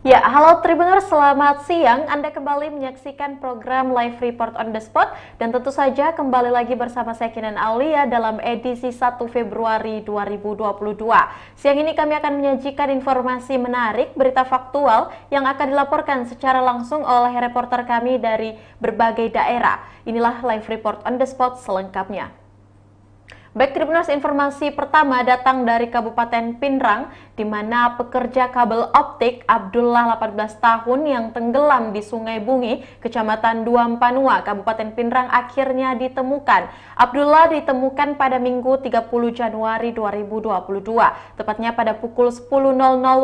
Ya, halo Tribuners, selamat siang. Anda kembali menyaksikan program Live Report on the Spot dan tentu saja kembali lagi bersama saya Kinan Aulia dalam edisi 1 Februari 2022. Siang ini kami akan menyajikan informasi menarik, berita faktual yang akan dilaporkan secara langsung oleh reporter kami dari berbagai daerah. Inilah Live Report on the Spot selengkapnya. Baik Tribuners, informasi pertama datang dari Kabupaten Pinrang, di mana pekerja kabel optik Abdullah 18 tahun yang tenggelam di Sungai Bungi, Kecamatan Duampanua, Kabupaten Pinrang akhirnya ditemukan. Abdullah ditemukan pada Minggu 30 Januari 2022, tepatnya pada pukul 10.00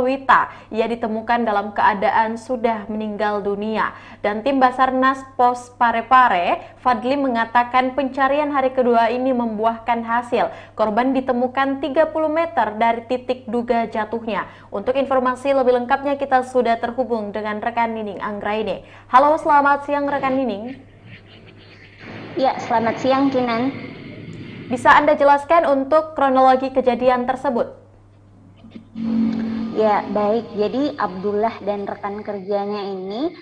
WITA. Ia ditemukan dalam keadaan sudah meninggal dunia. Dan tim Basarnas Pos Parepare, Fadli mengatakan pencarian hari kedua ini membuahkan hasil. Korban ditemukan 30 meter dari titik duga jatuhnya. Untuk informasi lebih lengkapnya kita sudah terhubung dengan rekan Nining Anggraini. Halo, selamat siang rekan Nining. Ya, selamat siang Kinan. Bisa Anda jelaskan untuk kronologi kejadian tersebut? Ya, baik. Jadi Abdullah dan rekan kerjanya ini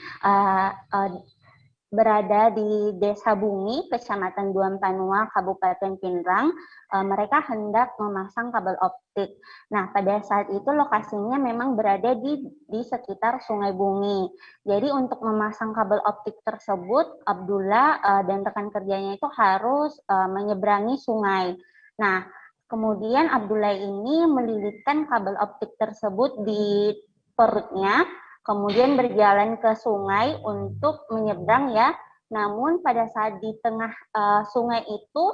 berada di Desa Bungi, Kecamatan Duampanua, Kabupaten Pinrang. Mereka hendak memasang kabel optik. Nah, pada saat itu lokasinya memang berada di sekitar Sungai Bungi. Jadi untuk memasang kabel optik tersebut, Abdullah dan rekan kerjanya itu harus menyeberangi sungai. Nah, kemudian Abdullah ini melilitkan kabel optik tersebut di perutnya, kemudian berjalan ke sungai untuk menyeberang ya. Namun pada saat di tengah sungai itu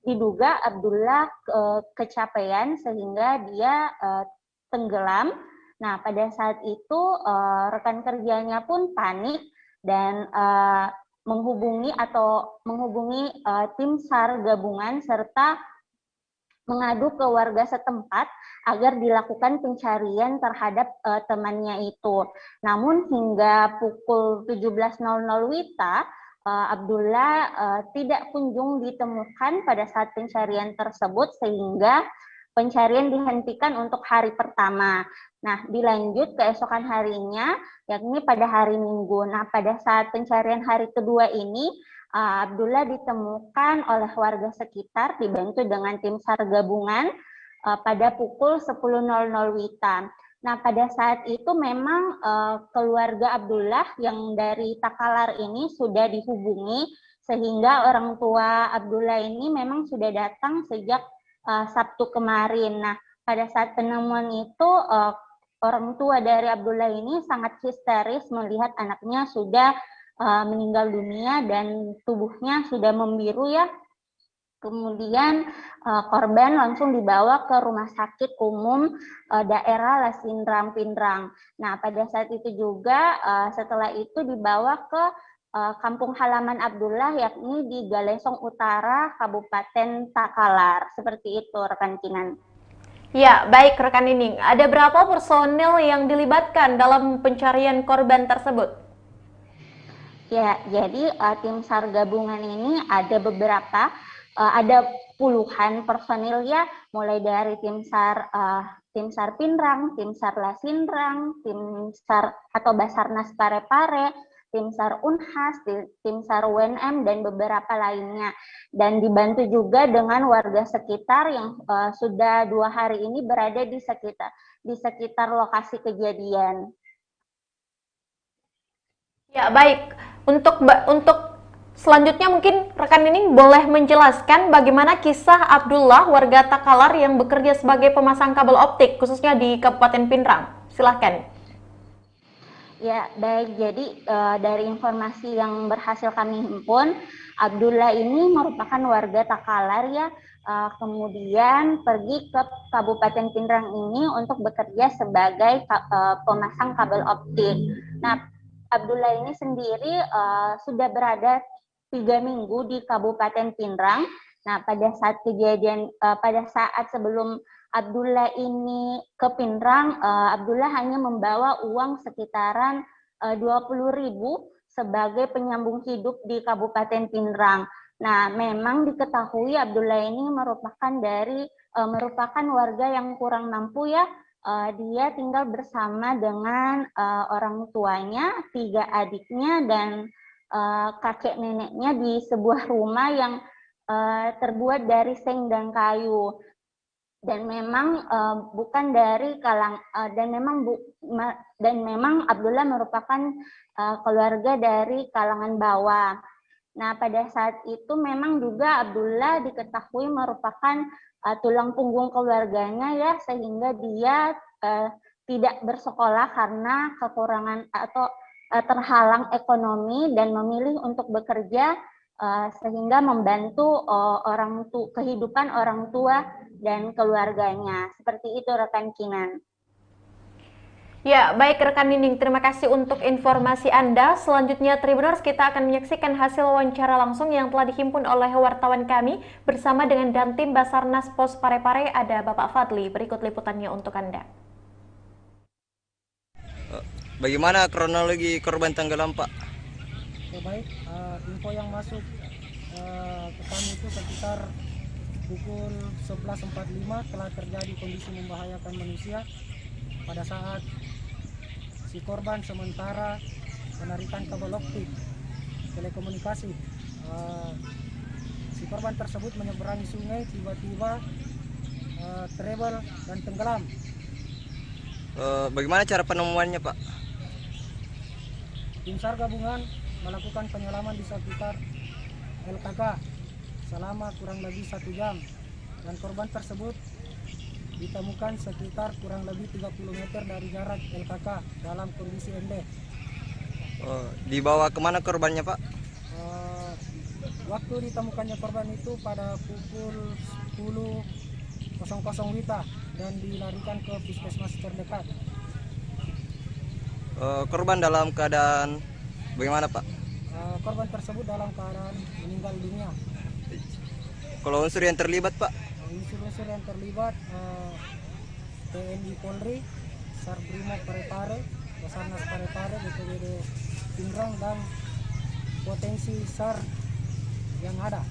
diduga Abdullah kecapean sehingga dia tenggelam. Nah, pada saat itu rekan kerjanya pun panik dan menghubungi tim SAR gabungan serta mengadu ke warga setempat agar dilakukan pencarian terhadap temannya itu. Namun hingga pukul 17.00 WITA, Abdullah tidak kunjung ditemukan pada saat pencarian tersebut sehingga pencarian dihentikan untuk hari pertama. Nah, dilanjut keesokan harinya, yakni pada hari Minggu. Nah, pada saat pencarian hari kedua ini, Abdullah ditemukan oleh warga sekitar dibantu dengan tim SAR gabungan pada pukul 10.00 WITA. Nah, pada saat itu memang keluarga Abdullah yang dari Takalar ini sudah dihubungi sehingga orang tua Abdullah ini memang sudah datang sejak Sabtu kemarin. Nah, pada saat penemuan itu orang tua dari Abdullah ini sangat histeris melihat anaknya sudah meninggal dunia dan tubuhnya sudah membiru ya. Kemudian korban langsung dibawa ke rumah sakit umum daerah Lasindram Pinrang. Nah, pada saat itu juga setelah itu dibawa ke kampung halaman Abdullah yakni di Galesong Utara, Kabupaten Takalar. Seperti itu rekan Kinan. Ya, baik rekan Nining. Ada berapa personel yang dilibatkan dalam pencarian korban tersebut? Ya, jadi tim SAR gabungan ini ada beberapa, ada puluhan personil ya, mulai dari tim SAR Pinrang, tim SAR Lasindrang, tim SAR atau Basarnas Parepare, tim SAR Unhas, tim SAR UNM dan beberapa lainnya. Dan dibantu juga dengan warga sekitar yang sudah 2 hari ini berada di sekitar lokasi kejadian. Ya, baik. Untuk selanjutnya mungkin rekan ini boleh menjelaskan bagaimana kisah Abdullah warga Takalar yang bekerja sebagai pemasang kabel optik khususnya di Kabupaten Pinrang. Silahkan. Ya, baik. Jadi dari informasi yang berhasil kami himpun, Abdullah ini merupakan warga Takalar ya, kemudian pergi ke Kabupaten Pinrang ini untuk bekerja sebagai pemasang kabel optik. Nah, Abdullah ini sendiri sudah berada 3 minggu di Kabupaten Pinrang. Nah, pada saat sebelum Abdullah ini ke Pinrang, Abdullah hanya membawa uang sekitaran 20.000 sebagai penyambung hidup di Kabupaten Pinrang. Nah, memang diketahui Abdullah ini merupakan warga yang kurang mampu ya, dia tinggal bersama dengan orang tuanya, 3 adiknya, dan kakek neneknya di sebuah rumah yang terbuat dari seng dan kayu. Dan memang bukan dari dan memang Abdullah merupakan keluarga dari kalangan bawah. Nah, pada saat itu memang juga Abdullah diketahui merupakan tulang punggung keluarganya ya, sehingga dia tidak bersekolah karena kekurangan atau terhalang ekonomi dan memilih untuk bekerja sehingga membantu kehidupan orang tua dan keluarganya. Seperti itu rekan Kinan. Ya, baik rekan Nining, terima kasih untuk informasi Anda. Selanjutnya Tribuners, kita akan menyaksikan hasil wawancara langsung yang telah dihimpun oleh wartawan kami bersama dengan Dantim Basarnas Pos Parepare, ada Bapak Fadli. Berikut liputannya untuk Anda. Bagaimana kronologi korban tenggelam, Pak? Baik, info yang masuk ke kami itu sekitar pukul 11.45 telah terjadi kondisi membahayakan manusia pada saat si korban sementara menarikan kabel optik telekomunikasi. Si korban tersebut menyeberangi sungai, tiba-tiba trouble dan tenggelam. Bagaimana cara penemuannya, Pak? Tim SAR gabungan melakukan penyelaman di sekitar LKK selama kurang lebih 1 jam, dan korban tersebut ditemukan sekitar kurang lebih 30 meter dari jarak LKK dalam kondisi endek. Dibawa kemana korbannya, Pak? Waktu ditemukannya korban itu pada pukul 10.00 WITA dan dilarikan ke puskesmas terdekat. Korban dalam keadaan bagaimana, Pak? Korban tersebut dalam keadaan meninggal dunia. Kalau unsur yang terlibat, Pak? Unsur-unsur yang terlibat TNI Polri, SAR Brimob Parepare, Basarnas Parepare, BPBD Pindrang, dan potensi SAR yang ada.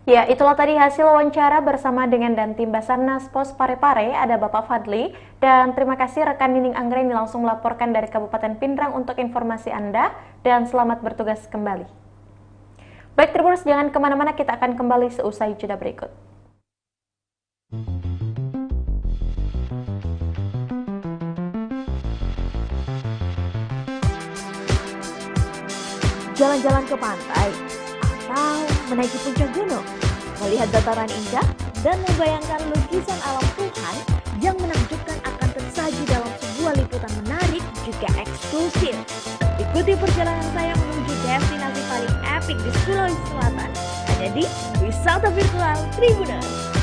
Ya, itulah tadi hasil wawancara bersama dengan Dantim Basarnas Pos Parepare, ada Bapak Fadli. Dan terima kasih rekan Nining Anggreni langsung melaporkan dari Kabupaten Pindrang untuk informasi Anda, dan selamat bertugas kembali. Baik Tribuners, jangan kemana-mana, kita akan kembali seusai jeda berikut. Jalan-jalan ke pantai atau menaiki puncak gunung, melihat dataran indah dan membayangkan lukisan alam Tuhan yang menakjubkan akan tersaji dalam sebuah liputan menarik juga eksklusif. Ikuti perjalanan saya menuju destinasi paling epik di Sulawesi Selatan, hanya di Wisata Virtual Tribuners.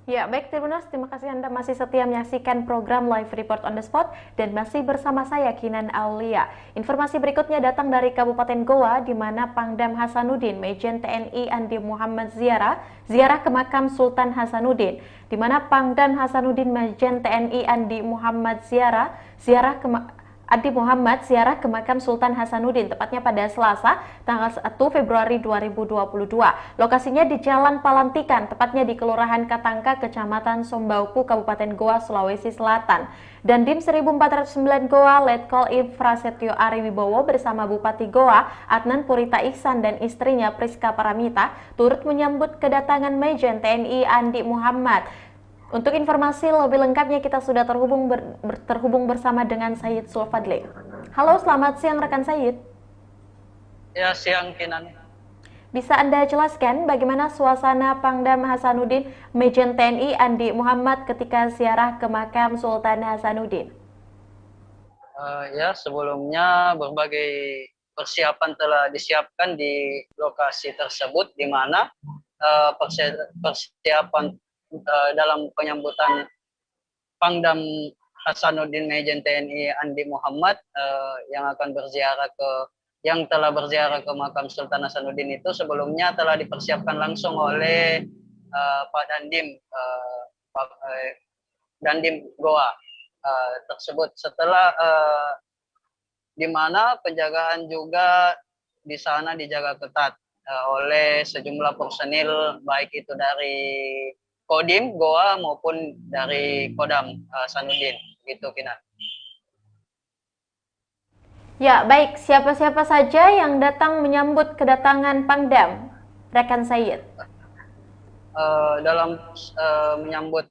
Ya, baik Tribuners, terima kasih Anda masih setia menyaksikan program Live Report on the Spot dan masih bersama saya Kinan Aulia. Informasi berikutnya datang dari Kabupaten Goa, di mana Pangdam Hasanuddin Majen TNI Andi Muhammad ziarah ke makam Sultan Hasanuddin, di mana Pangdam Hasanuddin Majen TNI Andi Muhammad ziarah Andi Muhammad ziarah ke makam Sultan Hasanuddin tepatnya pada Selasa tanggal 1 Februari 2022. Lokasinya di Jalan Palantikan, tepatnya di Kelurahan Katangka, Kecamatan Sombaupu, Kabupaten Goa, Sulawesi Selatan. Dandim 1409 Goa, Letkol Infrasetyo Ari Wibowo bersama Bupati Goa, Adnan Purita Ihsan dan istrinya Priska Paramita turut menyambut kedatangan Majen TNI Andi Muhammad. Untuk informasi lebih lengkapnya kita sudah terhubung bersama dengan Sayyid Sulfadli. Halo, selamat siang rekan Sayyid. Ya, siang Kinan. Bisa Anda jelaskan bagaimana suasana Pangdam Hasanuddin Majen TNI Andi Muhammad ketika ziarah ke makam Sultan Hasanuddin? Ya, sebelumnya berbagai persiapan telah disiapkan di lokasi tersebut, di mana persiapan dalam penyambutan Pangdam Hasanuddin Majen TNI Andi Muhammad yang telah berziarah ke makam Sultan Hasanuddin itu sebelumnya telah dipersiapkan langsung oleh Pak Dandim Dandim Goa tersebut, setelah di mana penjagaan juga di sana dijaga ketat oleh sejumlah personil, baik itu dari Kodim Goa maupun dari Kodam Hasanuddin, gitu Kinan. Ya, baik. Siapa-siapa saja yang datang menyambut kedatangan Pangdam, rekan Sayyid? Dalam menyambut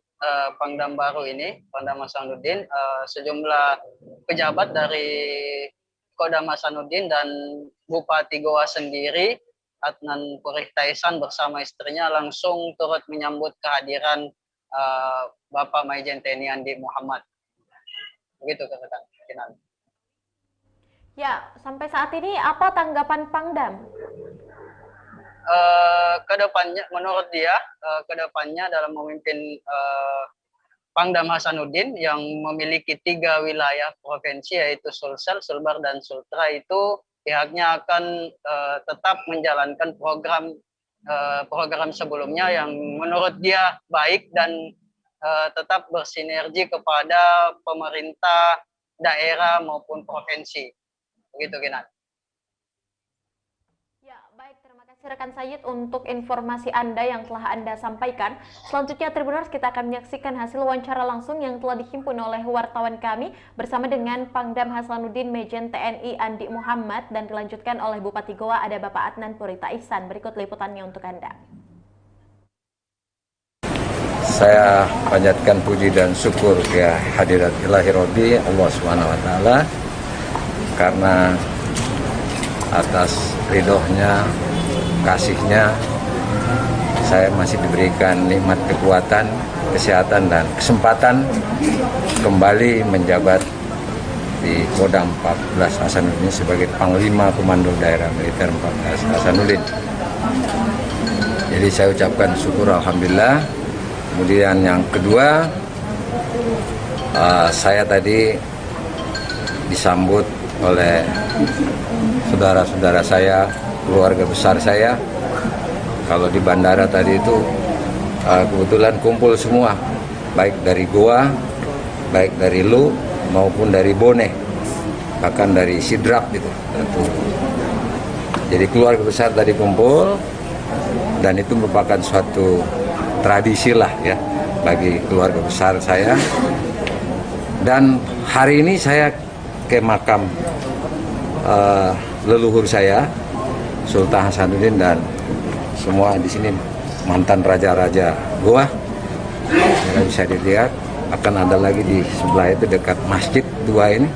Pangdam baru ini, Pangdam Hasanuddin, sejumlah pejabat dari Kodam Hasanuddin dan Bupati Goa sendiri, Adnan Purita Ihsan bersama istrinya langsung turut menyambut kehadiran Bapak Majen TNI Andi Muhammad. Begitu Kinan. Ya, sampai saat ini apa tanggapan Pangdam? Kedepannya, menurut dia, kedepannya dalam memimpin Pangdam Hasanuddin yang memiliki 3 wilayah provinsi yaitu Sulsel, Sulbar, dan Sultra itu pihaknya akan tetap menjalankan program sebelumnya yang menurut dia baik dan tetap bersinergi kepada pemerintah daerah maupun provinsi. Begitu Kinan. Ya, baik, terima kasih rekan Sayyid untuk informasi Anda yang telah Anda sampaikan. Selanjutnya Tribuners, kita akan menyaksikan hasil wawancara langsung yang telah dihimpun oleh wartawan kami bersama dengan Pangdam Hasanuddin Majen TNI Andi Muhammad dan dilanjutkan oleh Bupati Goa, ada Bapak Adnan Purita Ihsan. Berikut liputannya untuk Anda. Saya panjatkan puji dan syukur ke hadirat ilahi Rabbi Allah SWT karena atas ridhonya, kasihnya, saya masih diberikan nikmat kekuatan, kesehatan, dan kesempatan kembali menjabat di Kodam 14 Hasanuddin sebagai Panglima Komando Daerah Militer 14 Hasanuddin. Jadi saya ucapkan syukur Alhamdulillah. Kemudian yang kedua, saya tadi disambut oleh saudara-saudara saya, keluarga besar saya. Kalau di bandara tadi itu kebetulan kumpul semua, baik dari Goa, baik dari Lu maupun dari Bone, bahkan dari Sidrak gitu. Jadi keluarga besar tadi kumpul dan itu merupakan suatu tradisi lah ya bagi keluarga besar saya. Dan hari ini saya ke makam leluhur saya Sultan Hasanuddin dan semua di sini mantan raja-raja Goa. Yang bisa dilihat akan ada lagi di sebelah itu dekat masjid 2 ini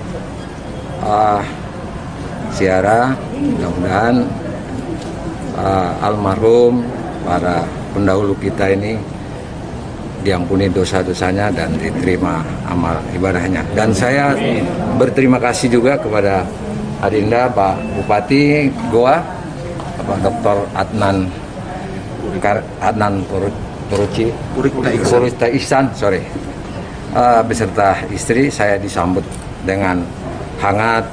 ziarah. Mudah-mudahan almarhum para pendahulu kita ini diampuni dosa-dosanya dan diterima amal ibadahnya. Dan saya berterima kasih juga kepada Adinda Pak Bupati Goa, Bapak Dr. Adnan Purita Ihsan, beserta istri. Saya disambut dengan hangat,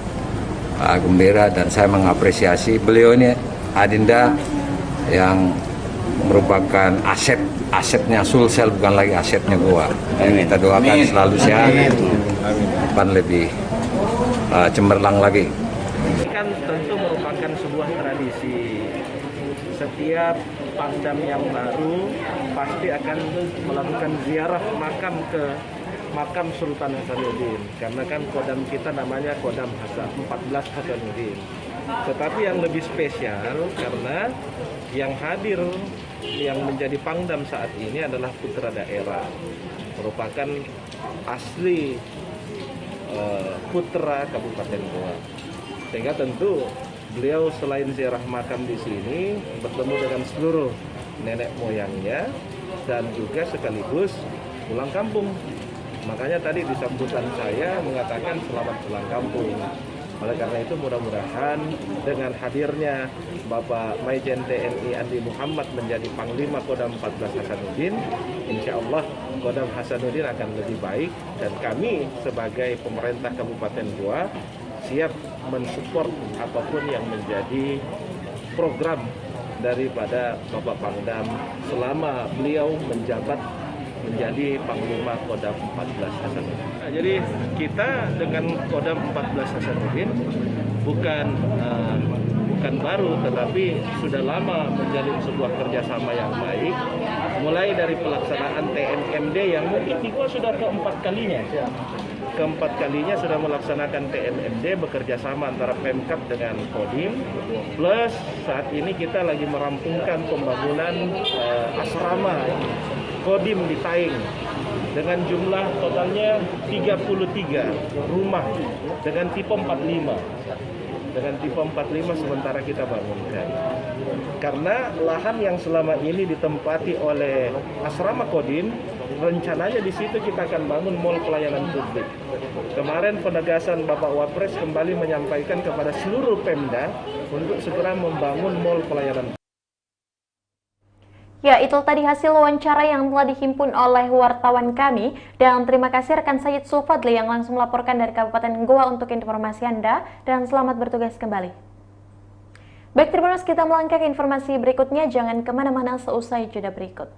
gembira, dan saya mengapresiasi beliau ini Adinda yang merupakan asetnya Sulsel, bukan lagi asetnya Goa. Kita doakan selalu sehat, depan lebih cemerlang lagi. Ini kan tentu merupakan sebuah tradisi. Setiap Pangdam yang baru pasti akan melakukan ziarah makam ke makam Sultan Hasanuddin, karena kan kodam kita namanya kodam 14 Hasanuddin. Tetapi yang lebih spesial karena yang hadir yang menjadi Pangdam saat ini adalah putra daerah, merupakan asli putra Kabupaten Goa. Sehingga tentu beliau selain ziarah makam di sini bertemu dengan seluruh nenek moyangnya dan juga sekaligus pulang kampung. Makanya tadi di sambutan saya mengatakan selamat pulang kampung. Oleh karena itu mudah-mudahan dengan hadirnya Bapak Maijen TNI Andi Muhammad menjadi Panglima Kodam 14 Hasanuddin, insya Allah Kodam Hasanuddin akan lebih baik, dan kami sebagai pemerintah Kabupaten Goa siap mensupport apapun yang menjadi program daripada Bapak Pangdam selama beliau menjabat menjadi Panglima Kodam 14 Hasanuddin. Nah, jadi kita dengan Kodam 14 Hasanuddin bukan baru, tetapi sudah lama menjalin sebuah kerjasama yang baik, mulai dari pelaksanaan TNMD yang mungkin di Goa sudah keempat kalinya sudah melaksanakan TNMD bekerja sama antara Pemkab dengan Kodim, plus saat ini kita lagi merampungkan pembangunan asrama Kodim di Taing dengan jumlah totalnya 33 rumah dengan tipe 45. Dengan tipe 45 sementara kita bangunkan. Karena lahan yang selama ini ditempati oleh asrama Kodim, rencananya di situ kita akan bangun mall pelayanan publik. Kemarin penegasan Bapak Wapres kembali menyampaikan kepada seluruh Pemda untuk segera membangun mall pelayanan. Ya, itu tadi hasil wawancara yang telah dihimpun oleh wartawan kami. Dan terima kasih rekan Said Sulfadli yang langsung melaporkan dari Kabupaten Goa untuk informasi Anda. Dan selamat bertugas kembali. Baik, Tribuners, kita melangkah ke informasi berikutnya. Jangan kemana-mana seusai jeda berikut.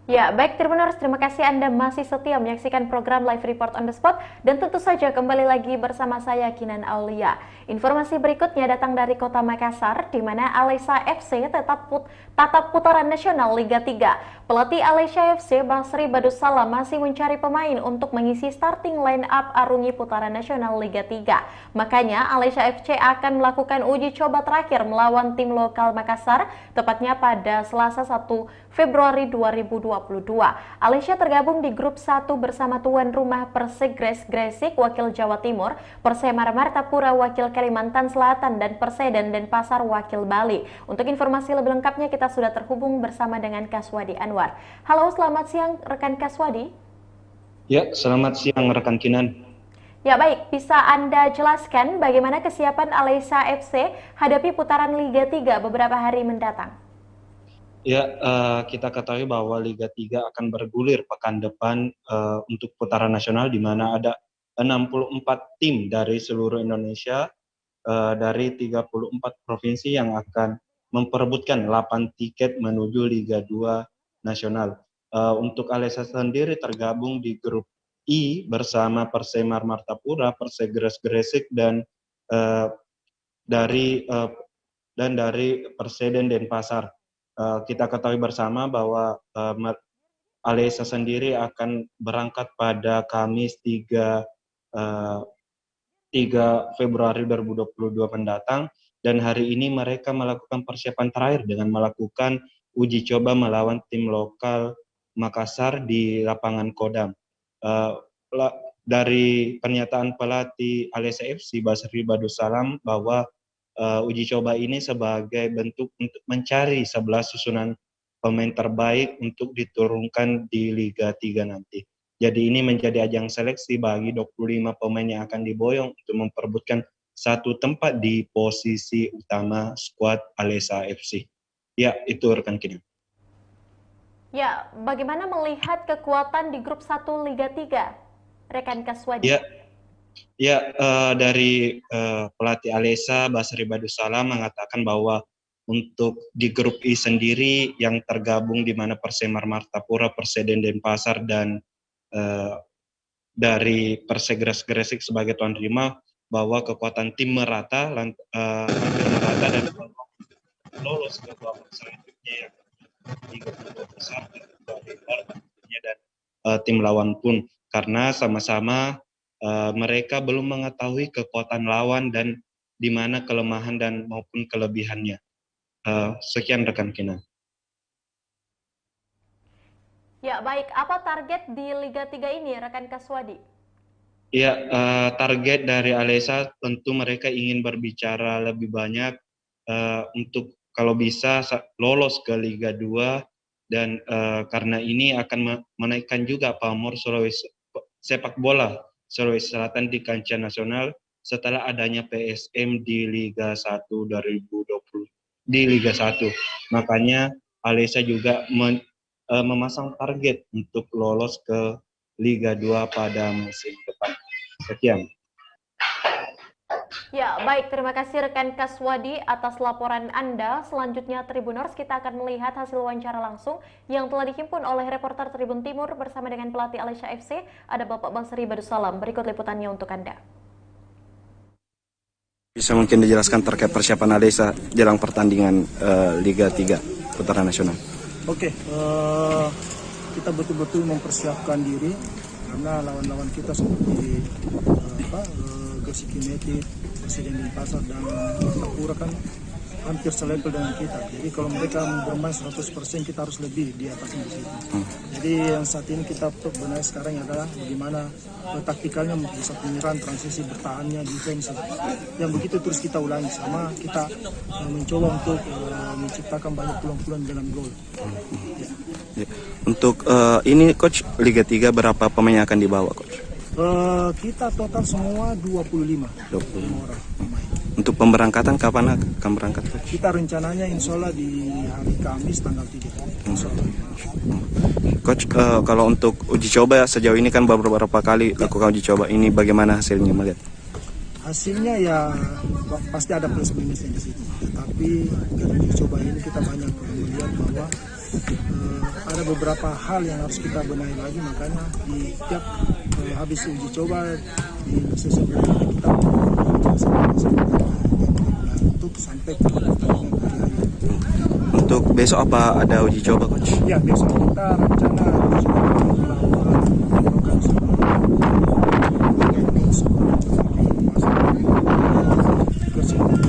Ya, baik Tribuners, terima kasih Anda masih setia menyaksikan program Live Report on the Spot, dan tentu saja kembali lagi bersama saya Kinan Aulia. Informasi berikutnya datang dari Kota Makassar, di mana Alesya FC tatap putaran nasional Liga 3. Pelatih Alesya FC Basri Badussalam masih mencari pemain untuk mengisi starting line up arungi putaran nasional Liga 3. Makanya Alesya FC akan melakukan uji coba terakhir melawan tim lokal Makassar, tepatnya pada Selasa 1 Februari 2022 Alesya tergabung di grup 1 bersama tuan rumah Persegres Gresik wakil Jawa Timur, Persemar Martapura wakil Kalimantan Selatan, dan Perseden Denpasar wakil Bali. Untuk informasi lebih lengkapnya kita sudah terhubung bersama dengan Kaswadi Anwar. Halo, selamat siang rekan Kaswadi. Ya, selamat siang rekan Kinan. Ya baik, bisa Anda jelaskan bagaimana kesiapan Alesya FC hadapi putaran Liga 3 beberapa hari mendatang? Ya, kita ketahui bahwa Liga 3 akan bergulir pekan depan untuk putaran nasional, di mana ada 64 tim dari seluruh Indonesia, dari 34 provinsi yang akan memperebutkan 8 tiket menuju Liga 2 nasional. Untuk Alesya sendiri tergabung di grup I bersama Persemar Martapura, Persegres Gresik, dan dari Perseden Denpasar. Kita ketahui bersama bahwa Alesya sendiri akan berangkat pada Kamis 3 Februari 2022 mendatang, dan hari ini mereka melakukan persiapan terakhir dengan melakukan uji coba melawan tim lokal Makassar di lapangan Kodam. Dari pernyataan pelatih Alesya FC Basri Badussalam bahwa uji coba ini sebagai bentuk untuk mencari 11 susunan pemain terbaik untuk diturunkan di Liga 3 nanti. Jadi ini menjadi ajang seleksi bagi 25 pemain yang akan diboyong untuk memperebutkan satu tempat di posisi utama skuad Alesya FC. Ya, itu rekan Kinan. Ya, bagaimana melihat kekuatan di grup 1 Liga 3, rekan Kaswadi? Ya, dari pelatih Alesya Basri Badussalam mengatakan bahwa untuk di grup I sendiri yang tergabung di mana Persemar Martapura, Perseden Denpasar, dan dari Persegres Gresik sebagai tuan rumah, bahwa kekuatan tim merata, hampir merata, dan lolos ke babak selanjutnya yang 32 besar dari tentunya, dan tim lawan pun, karena sama-sama mereka belum mengetahui kekuatan lawan dan di mana kelemahan dan maupun kelebihannya. Sekian rekan Kinan. Ya baik, apa target di Liga 3 ini rekan Kaswadi? Ya, target dari Alesya tentu mereka ingin berbicara lebih banyak untuk kalau bisa lolos ke Liga 2, dan karena ini akan menaikkan juga pamor Sulawesi sepak bola Sulawesi Selatan di kancah nasional setelah adanya PSM di Liga 1 2020 di Liga 1. Makanya Alesya juga memasang target untuk lolos ke Liga 2 pada musim depan. Sekian. Ya, baik. Terima kasih rekan Kaswadi atas laporan Anda. Selanjutnya Tribuners, kita akan melihat hasil wawancara langsung yang telah dihimpun oleh reporter Tribun Timur bersama dengan pelatih Alesya FC. Ada Bapak Basri Badussalam. Berikut liputannya untuk Anda. Bisa mungkin dijelaskan terkait persiapan Alesya jelang pertandingan Liga 3 putaran nasional? Oke, kita betul-betul mempersiapkan diri karena lawan-lawan kita seperti Gresik United, Perseden Denpasar, dan Martapura kan hampir selevel dengan kita. Jadi kalau mereka bermain 100%, kita harus lebih di atasnya di situ. Jadi yang saat ini kita benar sekarang adalah bagaimana taktikalnya bisa penyerang, transisi bertahannya, defense. Yang begitu terus kita ulangi, sama kita mencoba untuk menciptakan banyak peluang-peluang dalam gol. Ya. Untuk ini coach, Liga 3 berapa pemain yang akan dibawa coach? Kita total semua 25 orang. Untuk pemberangkatan kapan akan berangkat coach? Kita rencananya insya Allah di hari Kamis tanggal 3. Insya Allah. Coach, kalau untuk uji coba sejauh ini kan beberapa kali lakukan uji coba ini, bagaimana hasilnya melihat? Hasilnya ya pasti ada plus minusnya di situ. Tapi dari uji coba ini kita banyak melihat bahwa ada beberapa hal yang harus kita benahi lagi, makanya di tiap habis uji coba di sesi berikutnya kita untuk sampai ke pertandingan hari. Untuk besok apa ada uji coba coach? Ya, besok kita rencana uji coba melawan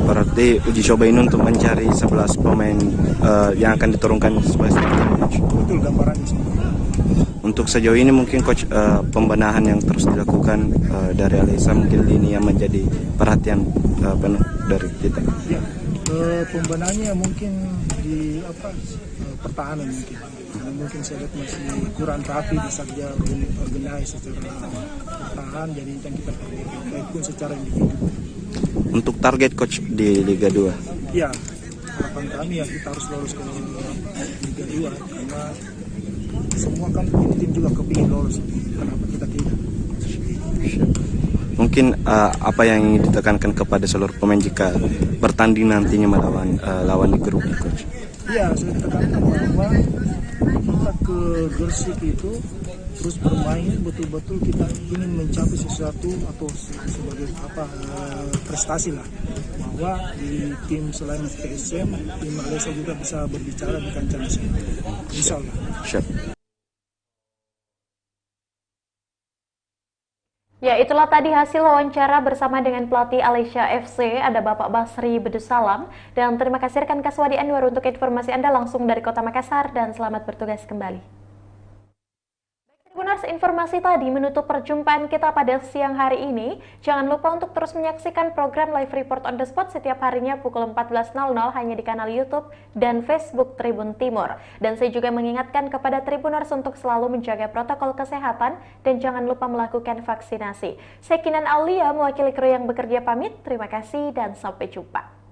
Berarti uji coba ini untuk mencari 11 pemain yang akan diturunkan sebagai starter. Betul gambarannya. untuk sejauh ini mungkin coach pembenahan yang terus dilakukan dari Alesa mungkin ini yang menjadi perhatian penuh dari kita. Ya, pembenahannya mungkin di pertahanan mungkin. Karena mungkin saya lihat masih kurang rapi di saat dia organize secara pertahanan, jadi yang kita perbaiki pun secara individu. Untuk target coach di Liga 2? Ya, harapan kami ya kita harus lolos ke Liga 2 karena semua kan tim juga kepingin lolos. Kenapa kita tidak? Mungkin apa yang ingin ditekankan kepada seluruh pemain jika bertanding nantinya melawan lawan di grup coach? Ya, saya tekankan bahwa kita ke Gersik itu terus bermain betul-betul kita ingin mencapai sesuatu atau sebagai prestasi lah, bahwa di tim selain PSM, tim Malaysia juga bisa berbicara di kancah nasional. Insya Allah. Ya, itulah tadi hasil wawancara bersama dengan pelatih Alesya FC, ada Bapak Basri Bedusalam. Dan terima kasih rekan Kaswadi Anwar untuk informasi Anda langsung dari Kota Makassar dan selamat bertugas kembali. Tribuners, informasi tadi menutup perjumpaan kita pada siang hari ini. Jangan lupa untuk terus menyaksikan program Live Report on the Spot setiap harinya pukul 14.00 hanya di kanal YouTube dan Facebook Tribun Timur. Dan saya juga mengingatkan kepada Tribuners untuk selalu menjaga protokol kesehatan dan jangan lupa melakukan vaksinasi. Saya Kinan Aulia, mewakili kru yang bekerja pamit. Terima kasih dan sampai jumpa.